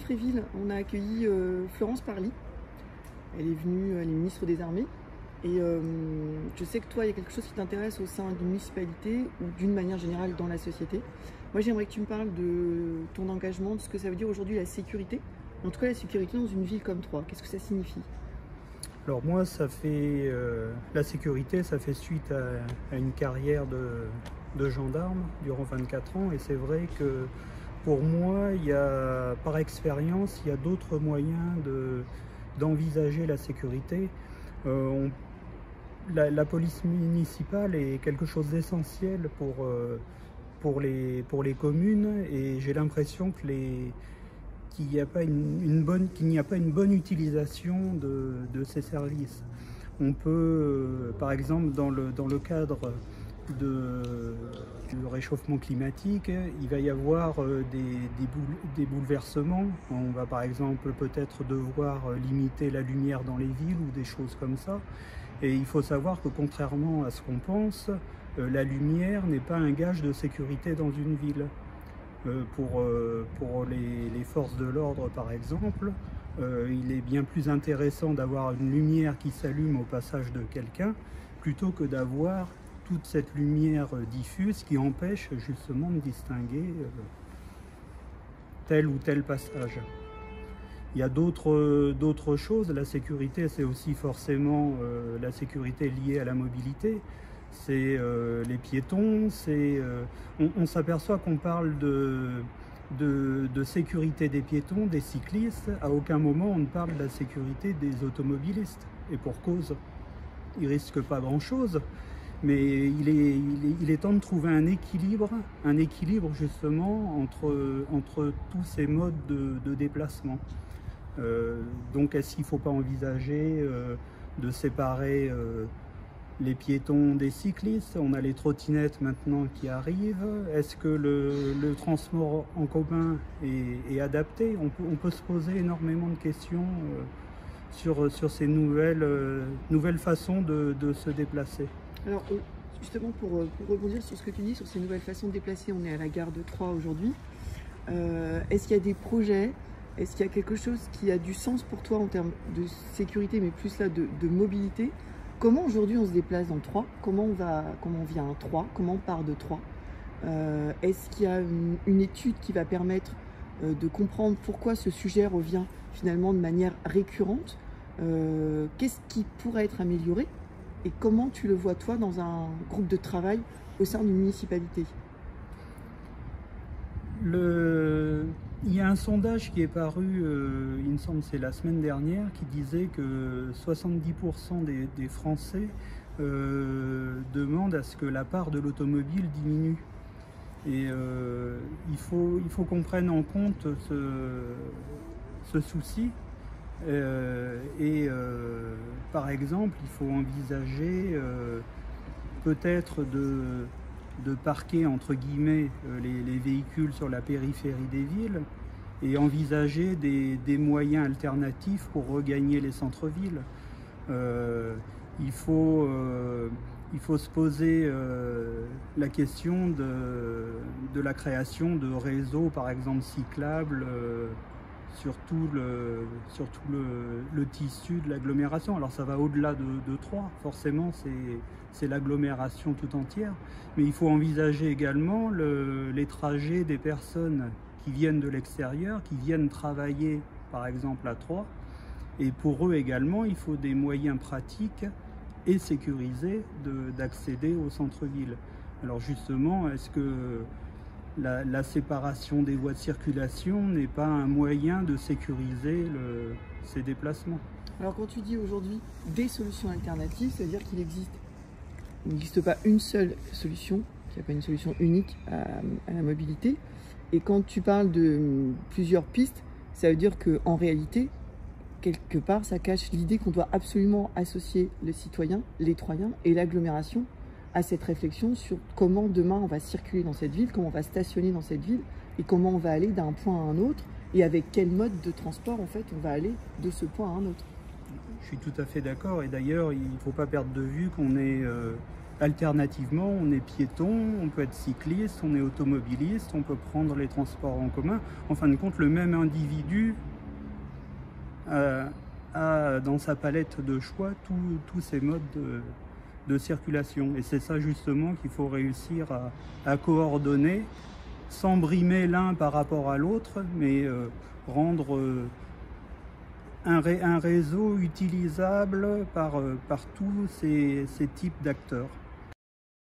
Fréville, on a accueilli Florence Parly. Elle est venue, elle est ministre des Armées. Et je sais que toi, il y a quelque chose qui t'intéresse au sein d'une municipalité ou d'une manière générale dans la société. Moi, j'aimerais que tu me parles de ton engagement, de ce que ça veut dire aujourd'hui la sécurité. En tout cas, la sécurité dans une ville comme Troyes. Qu'est-ce que ça signifie? Alors moi, ça fait la sécurité, ça fait suite à une carrière de gendarme durant 24 ans. Et c'est vrai que pour moi, par expérience, il y a d'autres moyens d'envisager la sécurité. La police municipale est quelque chose d'essentiel pour les communes, et j'ai l'impression qu'il n'y a pas une bonne utilisation de ces services. On peut, par exemple, dans le cadre du réchauffement climatique, il va y avoir des bouleversements. On va par exemple peut-être devoir limiter la lumière dans les villes ou des choses comme ça. Et il faut savoir que contrairement à ce qu'on pense, la lumière n'est pas un gage de sécurité dans une ville. Pour les forces de l'ordre par exemple, il est bien plus intéressant d'avoir une lumière qui s'allume au passage de quelqu'un plutôt que d'avoir toute cette lumière diffuse qui empêche justement de distinguer tel ou tel passage. Il y a d'autres choses. La sécurité, c'est aussi forcément la sécurité liée à la mobilité. C'est les piétons, on s'aperçoit qu'on parle de sécurité des piétons, des cyclistes. À aucun moment on ne parle de la sécurité des automobilistes. Et pour cause, ils risquent pas grand-chose. Mais il est temps de trouver un équilibre justement entre tous ces modes de déplacement. Donc est-ce qu'il ne faut pas envisager de séparer les piétons des cyclistes? On a les trottinettes maintenant qui arrivent. Est-ce que le transport en commun est adapté? On peut se poser énormément de questions sur ces nouvelles façons de se déplacer. Alors justement, pour rebondir sur ce que tu dis, sur ces nouvelles façons de déplacer, on est à la gare de Troyes aujourd'hui. Est-ce qu'il y a des projets? Est-ce qu'il y a quelque chose qui a du sens pour toi en termes de sécurité, mais plus là de mobilité? Comment aujourd'hui on se déplace dans Troyes? Comment on vient à Troyes? Comment on part de Troyes? Est-ce qu'il y a une étude qui va permettre de comprendre pourquoi ce sujet revient finalement de manière récurrente? Qu'est-ce qui pourrait être amélioré? Et comment tu le vois toi dans un groupe de travail au sein d'une municipalité? Il y a un sondage qui est paru, il me semble c'est la semaine dernière, qui disait que 70% des Français demandent à ce que la part de l'automobile diminue. Et il faut qu'on prenne en compte ce souci. Par exemple, il faut envisager peut-être de parquer entre guillemets les véhicules sur la périphérie des villes et envisager des moyens alternatifs pour regagner les centres-villes. Il faut se poser la question de la création de réseaux, par exemple cyclables, sur tout le tissu de l'agglomération. Alors ça va au-delà de Troyes, forcément c'est l'agglomération tout entière, mais il faut envisager également les trajets des personnes qui viennent de l'extérieur, qui viennent travailler par exemple à Troyes, et pour eux également il faut des moyens pratiques et sécurisés d'accéder au centre-ville. Alors justement, est-ce que la séparation des voies de circulation n'est pas un moyen de sécuriser ces déplacements? Alors quand tu dis aujourd'hui des solutions alternatives, ça veut dire qu'il n'existe pas une seule solution, qu'il n'y a pas une solution unique à la mobilité. Et quand tu parles de plusieurs pistes, ça veut dire qu'en réalité, quelque part, ça cache l'idée qu'on doit absolument associer le citoyen, les Troyens et l'agglomération à cette réflexion sur comment demain on va circuler dans cette ville, comment on va stationner dans cette ville et comment on va aller d'un point à un autre et avec quel mode de transport en fait on va aller de ce point à un autre. Je suis tout à fait d'accord, et d'ailleurs il ne faut pas perdre de vue qu'on est Alternativement, on est piéton, on peut être cycliste, on est automobiliste, on peut prendre les transports en commun. En fin de compte, le même individu a dans sa palette de choix tous ces modes de circulation. Et c'est ça justement qu'il faut réussir à coordonner, sans brimer l'un par rapport à l'autre, mais rendre un réseau utilisable par tous ces types d'acteurs.